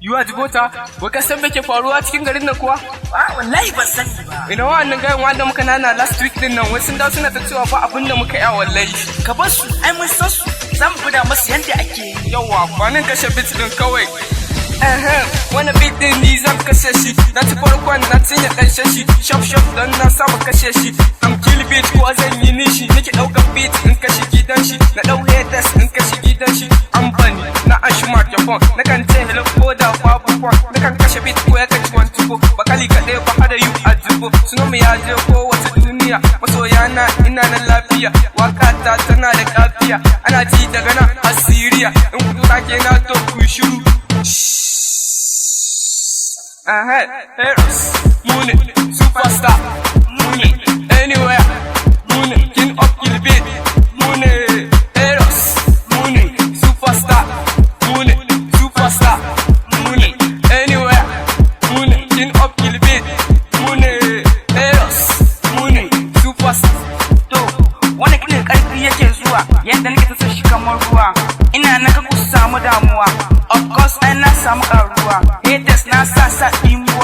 Yuwa Jibota, wai ka san me ke faruwa cikin garin nan kuwa? Wallahi ban sani ba. Ina wannan gayan wanda muka nana last week din nan, wai sun dawo suna ta cewa ba abin da muka yi wallahi. Ka bar su, ai mun san su. Za mu gwada masu yadda ake yi. Yawa, kwanan kashe bit din kawai. Wani bit din ni zan kashe shi, na ci farkon na cinye ƙarshen shi, shaf don na saba kashe shi. Am kill beat ko zan yi nishi, nake ɗaukar beat in kashe gidan shi, na ɗau haters in kashe gidan shi. An bani na ashi microphone, na kan ce hello ko da babu phone, na kan kashe beat ko ya kaci wani tuko, bakali kaɗai ba hada yu a jibo, sunan mu ya je ko wata duniya, masoya na ina na lafiya, waka ta tana da kafiya, ana ji daga nan Asiriya, in kudu take na to ku shiru. Heroes, Moon, superstar, Moon, anywhere, Moon, king of kill beat, Moon, Heroes, Moon, superstar, Moon, superstar, Moon, anywhere, Moon, king of kill beat, Moon, Heroes, Moon, superstar. To, wani kiɗin ƙarfi yake zuwa, yadda nake ta shi kamar ruwa, ina na ka ku samu damuwa, of course ai na samu ƙaruwa, haters na sa imuwa.